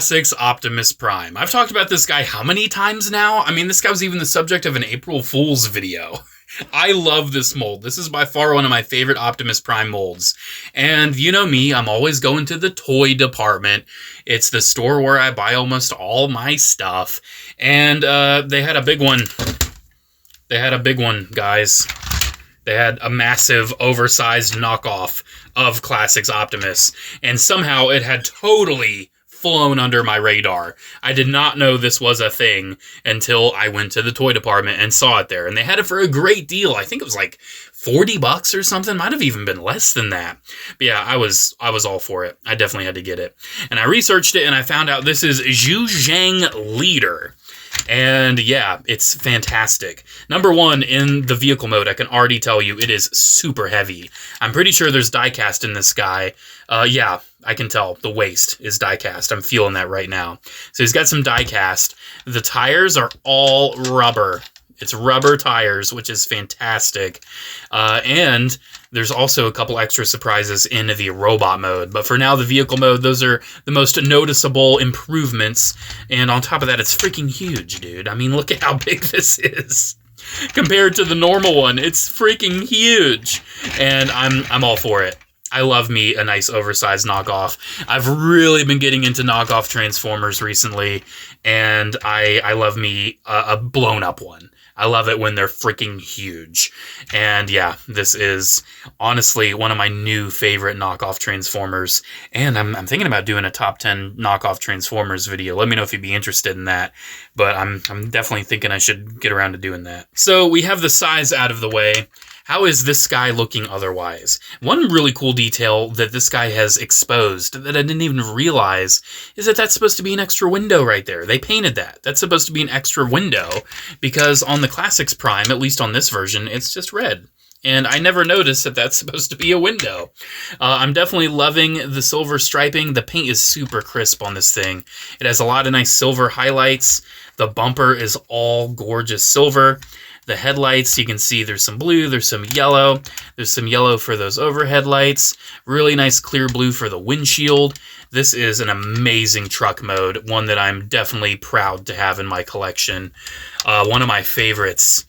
Classics Optimus Prime. I've talked about this guy how many times now? I mean, this guy was even the subject of an April Fool's video. I love this mold. This is by far one of my favorite Optimus Prime molds. And you know me, I'm always going to the toy department. It's the store where I buy almost all my stuff. And they had a big one. They had a big one, guys. They had a massive, oversized knockoff of Classics Optimus. And somehow it had totally flown under my radar. I did not know this was a thing until I went to the toy department and saw it there. And they had it for a great deal. I think it was like 40 bucks or something. Might have even been less than that. But yeah, I was all for it. I definitely had to get it. And I researched it and I found out this is Jujiang Leader. And yeah, it's fantastic. Number one, in the vehicle mode, I can already tell you it is super heavy. I'm pretty sure there's die-cast in this guy. Yeah, I can tell. The waist is die-cast. I'm feeling that right now. So he's got some die-cast. The tires are all rubber. It's rubber tires, which is fantastic. And there's also a couple extra surprises in the robot mode. But for now, the vehicle mode, those are the most noticeable improvements. And on top of that, it's freaking huge, dude. I mean, look at how big this is. Compared to the normal one, it's freaking huge. And I'm all for it. I love me a nice oversized knockoff. I've really been getting into knockoff Transformers recently, and I love me a blown up one. I love it when they're freaking huge. And yeah, this is honestly one of my new favorite knockoff Transformers. And I'm thinking about doing a top 10 knockoff Transformers video. Let me know if you'd be interested in that. But I'm definitely thinking I should get around to doing that. So we have the size out of the way. How is this guy looking otherwise? One really cool detail that this guy has exposed that I didn't even realize is that that's supposed to be an extra window right there. They painted that. That's supposed to be an extra window because on the Classics Prime, at least on this version, it's just red. And I never noticed that that's supposed to be a window. I'm definitely loving the silver striping. The paint is super crisp on this thing. It has a lot of nice silver highlights. The bumper is all gorgeous silver. The headlights, you can see there's some blue, there's some yellow. There's some yellow for those overhead lights. Really nice clear blue for the windshield. This is an amazing truck mode, one that I'm definitely proud to have in my collection. One of my favorites.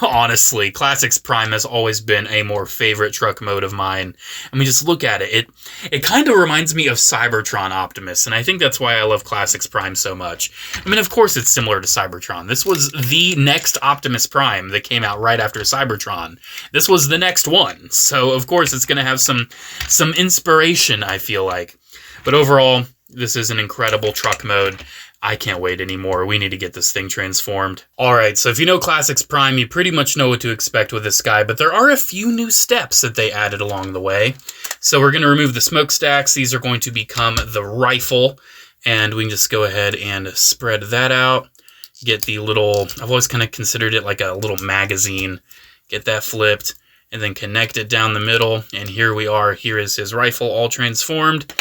Honestly, Classics Prime has always been a more favorite truck mode of mine. I mean, just look at it. It kind of reminds me of Cybertron Optimus, and I think that's why I love Classics Prime so much. I mean, of course it's similar to Cybertron. This was the next Optimus Prime that came out right after Cybertron. This was the next one, so of course it's going to have some inspiration, I feel like. But overall, this is an incredible truck mode. I can't wait anymore. We need to get this thing transformed. Alright, so if you know Classics Prime, you pretty much know what to expect with this guy, but there are a few new steps that they added along the way. So we're going to remove the smokestacks. These are going to become the rifle, and we can just go ahead and spread that out. Get the little, I've always kind of considered it like a little magazine. Get that flipped, and then connect it down the middle, and here we are. Here is his rifle all transformed.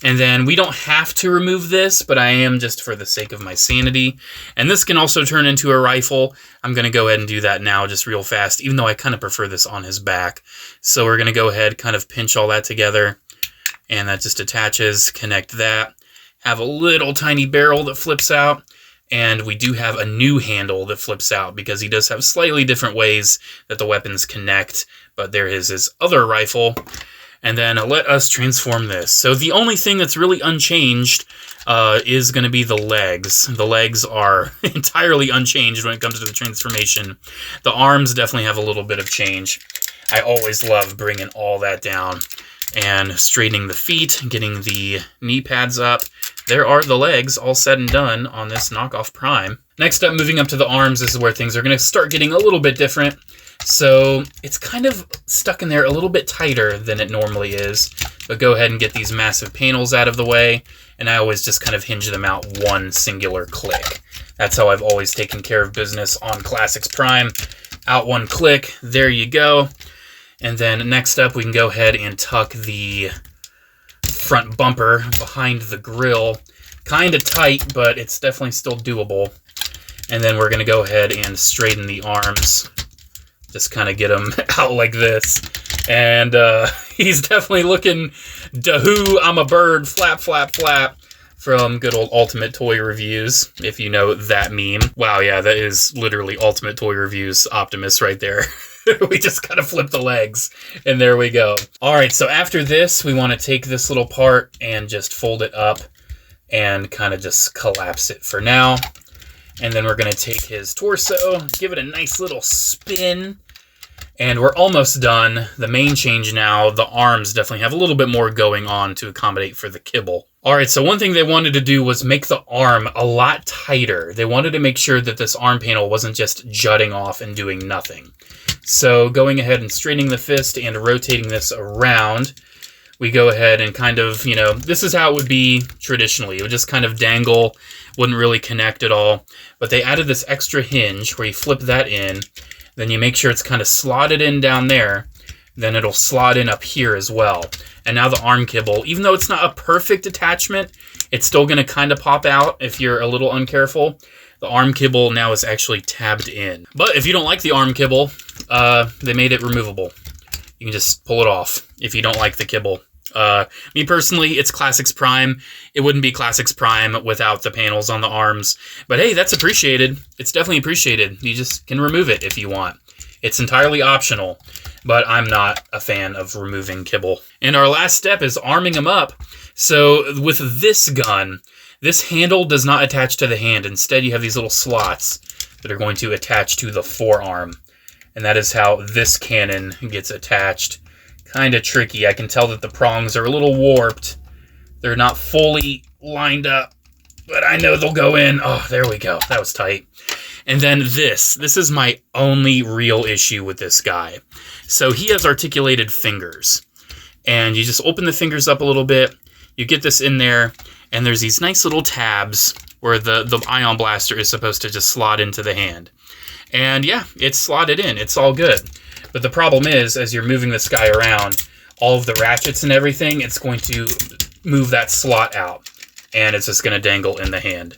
And then we don't have to remove this, but I am just for the sake of my sanity. And this can also turn into a rifle. I'm going to go ahead and do that now just real fast, even though I kind of prefer this on his back. So we're going to go ahead, kind of pinch all that together. And that just attaches, connect that. Have a little tiny barrel that flips out. And we do have a new handle that flips out because he does have slightly different ways that the weapons connect. But there is his other rifle. And then let us transform this. So the only thing that's really unchanged is going to be the legs. The legs are entirely unchanged when it comes to the transformation. The arms definitely have a little bit of change. I always love bringing all that down and straightening the feet, getting the knee pads up. There are the legs all said and done on this knockoff Prime. Next up, moving up to the arms, this is where things are going to start getting a little bit different. So it's kind of stuck in there a little bit tighter than it normally is. But go ahead and get these massive panels out of the way. And I always just kind of hinge them out one singular click. That's how I've always taken care of business on Classics Prime. Out one click, there you go. And then next up, we can go ahead and tuck the front bumper behind the grille. Kind of tight, but it's definitely still doable. And then we're going to go ahead and straighten the arms. Just kind of get him out like this. And he's definitely looking, dahoo, I'm a bird, flap, flap, flap. from good old Ultimate Toy Reviews, if you know that meme. Wow, yeah, that is literally Ultimate Toy Reviews Optimus right there. We just kind of flip the legs, and there we go. All right, so after this, we want to take this little part and just fold it up and kind of just collapse it for now. And then we're going to take his torso, give it a nice little spin, and we're almost done. The main change now, the arms definitely have a little bit more going on to accommodate for the kibble. All right, so one thing they wanted to do was make the arm a lot tighter. They wanted to make sure that this arm panel wasn't just jutting off and doing nothing. So going ahead and straightening the fist and rotating this around, we go ahead and kind of, you know, this is how it would be traditionally. It would just kind of dangle, wouldn't really connect at all. But they added this extra hinge where you flip that in, then you make sure it's kind of slotted in down there, then it'll slot in up here as well. And now the arm kibble, even though it's not a perfect attachment, it's still going to kind of pop out if you're a little uncareful. The arm kibble now is actually tabbed in. But if you don't like the arm kibble, they made it removable. You can just pull it off if you don't like the kibble. Me personally, it's Classics Prime. It wouldn't be Classics Prime without the panels on the arms. But hey, that's appreciated. It's definitely appreciated. You just can remove it if you want. It's entirely optional, but I'm not a fan of removing kibble. And our last step is arming them up. So with this gun, this handle does not attach to the hand. Instead, you have these little slots that are going to attach to the forearm. And that is how this cannon gets attached. Kind of tricky. I can tell that the prongs are a little warped. They're not fully lined up, but I know they'll go in. Oh, there we go. That was tight. And then this is my only real issue with this guy. So he has articulated fingers, and you just open the fingers up a little bit. You get this in there, and there's these nice little tabs where the ion blaster is supposed to just slot into the hand. And yeah, it's slotted in. It's all good. But the problem is, as you're moving this guy around, all of the ratchets and everything, it's going to move that slot out, and it's just going to dangle in the hand.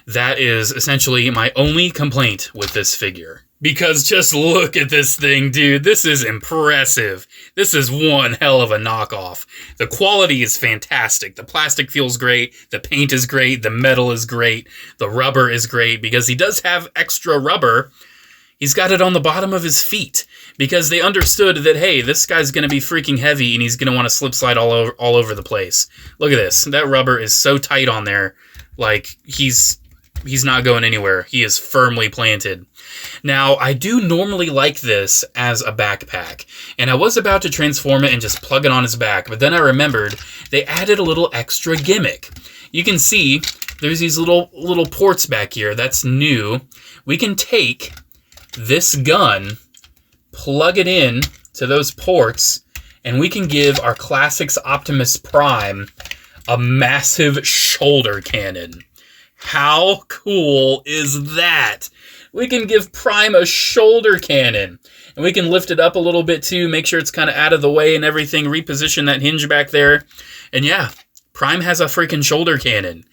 That is essentially my only complaint with this figure. Because just look at this thing, dude. This is impressive. This is one hell of a knockoff. The quality is fantastic. The plastic feels great. The paint is great. The metal is great. The rubber is great because he does have extra rubber. He's got it on the bottom of his feet because they understood that, hey, this guy's going to be freaking heavy and he's going to want to slip slide all over the place. Look at this. That rubber is so tight on there. Like, he's not going anywhere. He is firmly planted. Now, I do normally like this as a backpack, and I was about to transform it and just plug it on his back, but then I remembered they added a little extra gimmick. You can see there's these little ports back here. That's new. We can take this gun, plug it in to those ports, and we can give our Classics Optimus Prime a massive shoulder cannon. How cool is that? We can give Prime a shoulder cannon. And we can lift it up a little bit too, make sure it's kind of out of the way and everything, reposition that hinge back there. And yeah, Prime has a freaking shoulder cannon.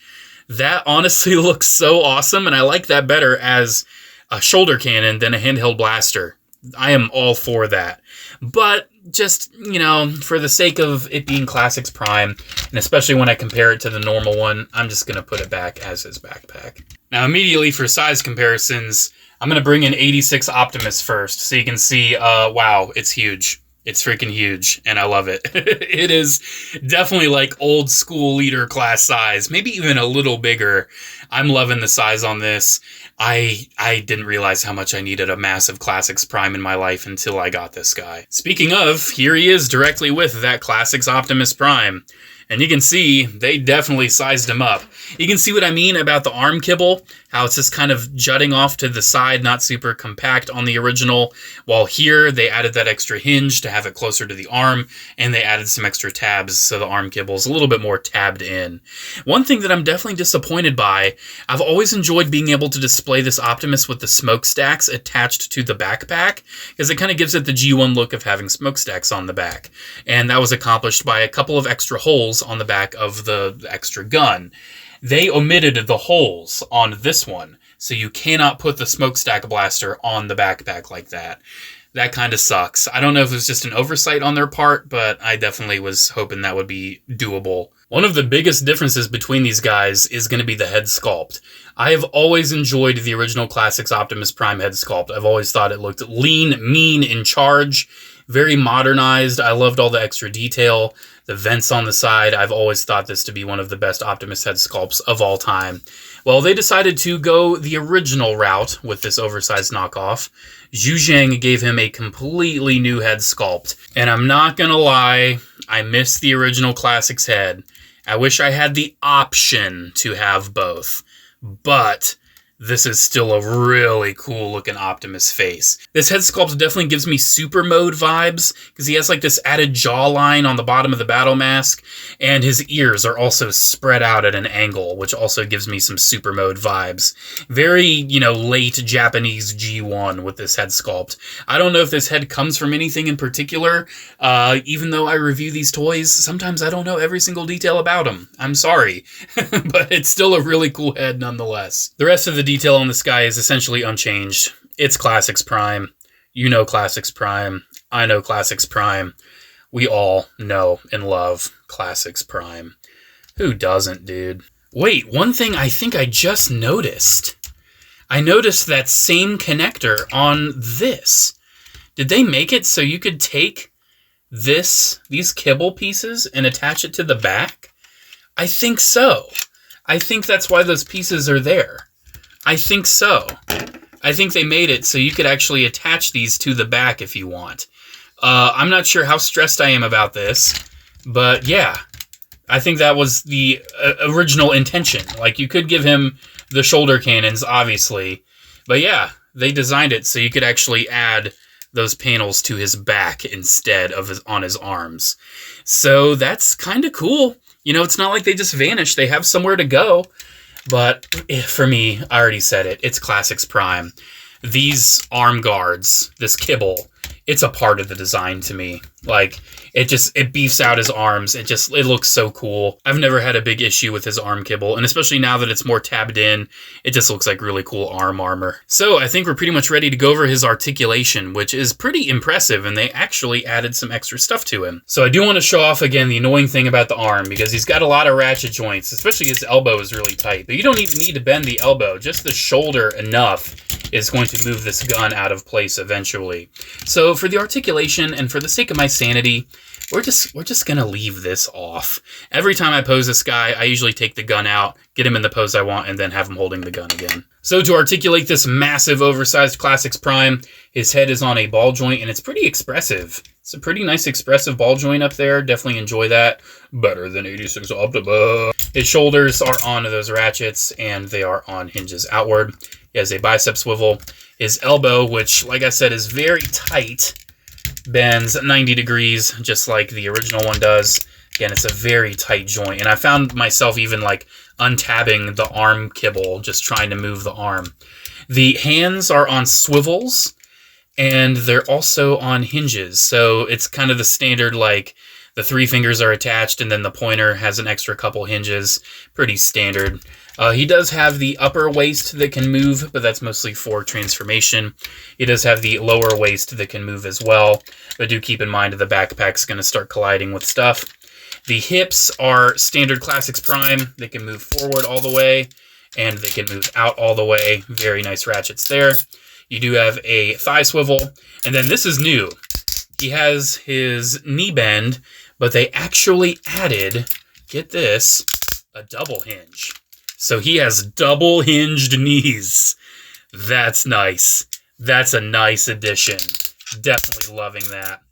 That honestly looks so awesome, and I like that better as a shoulder cannon than a handheld blaster. I am all for that. But just, you know, for the sake of it being Classics Prime, and especially when I compare it to the normal one, I'm just going to put it back as his backpack. Now, immediately for size comparisons, I'm going to bring in 86 Optimus first, so you can see, wow, it's huge. It's freaking huge, and I love it. It is definitely like old school leader class size, maybe even a little bigger. I'm loving the size on this. I didn't realize how much I needed a massive Classics Prime in my life until I got this guy. Speaking of, here he is directly with that Classics Optimus Prime. And you can see they definitely sized him up. You can see what I mean about the arm kibble, how it's just kind of jutting off to the side, not super compact on the original. While here, they added that extra hinge to have it closer to the arm, and they added some extra tabs so the arm kibble is a little bit more tabbed in. One thing that I'm definitely disappointed by, I've always enjoyed being able to display this Optimus with the smokestacks attached to the backpack, because it kind of gives it the G1 look of having smokestacks on the back. And that was accomplished by a couple of extra holes on the back of the extra gun. They omitted the holes on this one, so you cannot put the smokestack blaster on the backpack like that. that kind of sucks. I don't know if it was just an oversight on their part, but I definitely was hoping that would be doable. One of the biggest differences between these guys is going to be the head sculpt. I have always enjoyed the original Classics Optimus Prime head sculpt. I've always thought it looked lean, mean, in charge, very modernized. I loved all the extra detail, the vents on the side. I've always thought this to be one of the best Optimus head sculpts of all time. Well, they decided to go the original route with this oversized knockoff. Jujiang gave him a completely new head sculpt. And I'm not gonna lie, I miss the original Classics head. I wish I had the option to have both. But this is still a really cool looking Optimus face. This head sculpt definitely gives me super mode vibes because he has like this added jawline on the bottom of the battle mask, and his ears are also spread out at an angle, which also gives me some super mode vibes. Very, late Japanese G1 with this head sculpt. I don't know if this head comes from anything in particular. Even though I review these toys, sometimes I don't know every single detail about them. I'm sorry, but it's still a really cool head nonetheless. The rest of the detail on this guy is essentially unchanged. It's Classics Prime. You know Classics Prime. I know Classics Prime. We all know and love Classics Prime. Who doesn't, dude? Wait, one thing I think I just noticed. I noticed that same connector on this. Did they make it so you could take these kibble pieces and attach it to the back? I think so. I think that's why those pieces are there. I think so. I think they made it so you could actually attach these to the back if you want. I'm not sure how stressed I am about this, but yeah, I think that was the original intention. Like, you could give him the shoulder cannons, obviously, but yeah, they designed it so you could actually add those panels to his back instead of on his arms. So that's kind of cool. It's not like they just vanished. They have somewhere to go. But for me, I already said it, it's Classics Prime. These arm guards, this kibble, it's a part of the design to me. Like, it beefs out his arms. It looks so cool. I've never had a big issue with his arm kibble, and especially now that it's more tabbed in, it just looks like really cool arm armor. So I think we're pretty much ready to go over his articulation, which is pretty impressive, and they actually added some extra stuff to him. So I do want to show off again the annoying thing about the arm, because he's got a lot of ratchet joints, especially his elbow is really tight. But you don't even need to bend the elbow, just the shoulder enough is going to move this gun out of place eventually. So for the articulation and for the sake of my sanity, we're just gonna leave this off. Every time I pose this guy, I usually take the gun out, get him in the pose I want, and then have him holding the gun again. So to articulate this massive oversized Classics Prime, his head is on a ball joint, and it's pretty expressive. It's a pretty nice expressive ball joint up there. Definitely enjoy that. Better than 86 Optima. His shoulders are on those ratchets, and they are on hinges outward. He has a bicep swivel. His elbow, which, like I said, is very tight, bends 90 degrees, just like the original one does. Again, it's a very tight joint, and I found myself even like untabbing the arm kibble, just trying to move the arm. The hands are on swivels, and they're also on hinges, so it's kind of the standard, like, the 3 fingers are attached, and then the pointer has an extra couple hinges. Pretty standard. He does have the upper waist that can move, but that's mostly for transformation. He does have the lower waist that can move as well, but do keep in mind the backpack's going to start colliding with stuff. The hips are standard Classics Prime. They can move forward all the way, and they can move out all the way. Very nice ratchets there. You do have a thigh swivel, and then this is new. He has his knee bend, but they actually added, get this, a double hinge. So he has double hinged knees. That's nice. That's a nice addition. Definitely loving that.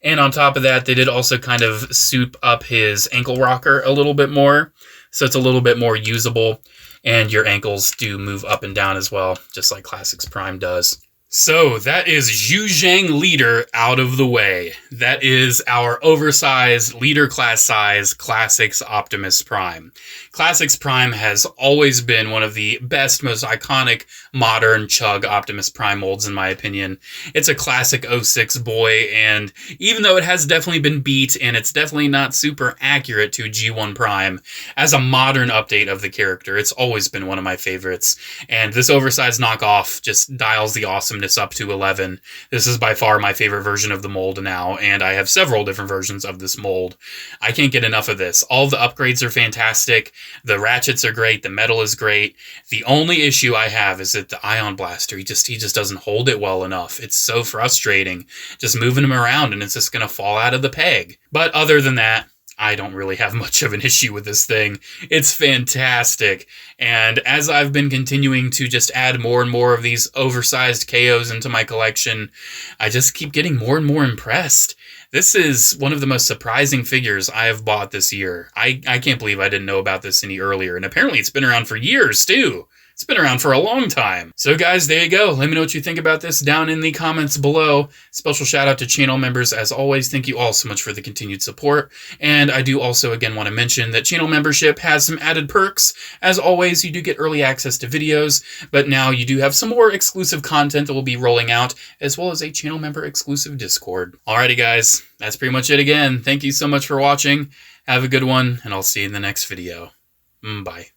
And on top of that, they did also kind of soup up his ankle rocker a little bit more. So it's a little bit more usable. And your ankles do move up and down as well, just like Classics Prime does. So that is Jujiang Leader out of the way. That is our oversized leader class size Classics Optimus Prime. Classics Prime has always been one of the best, most iconic modern chug Optimus Prime molds, in my opinion. It's a classic 06 boy, and even though it has definitely been beat, and it's definitely not super accurate to G1 Prime, as a modern update of the character, it's always been one of my favorites. And this oversized knockoff just dials the awesomeness up to 11. This is by far my favorite version of the mold now, and I have several different versions of this mold. I can't get enough of this. All the upgrades are fantastic. The ratchets are great. The metal is great. The only issue I have is that the ion blaster, he just doesn't hold it well enough. It's so frustrating just moving him around, and it's just going to fall out of the peg. But other than that, I don't really have much of an issue with this thing. It's fantastic. And as I've been continuing to just add more and more of these oversized KOs into my collection, I just keep getting more and more impressed. This is one of the most surprising figures I have bought this year. I can't believe I didn't know about this any earlier. And apparently it's been around for years, too. It's been around for a long time. So guys, there you go. Let me know what you think about this down in the comments below. Special shout out to channel members as always. Thank you all so much for the continued support. And I do also again want to mention that channel membership has some added perks. As always, you do get early access to videos, but now you do have some more exclusive content that will be rolling out, as well as a channel member exclusive Discord. Alrighty guys, that's pretty much it again. Thank you so much for watching. Have a good one, and I'll see you in the next video. Bye.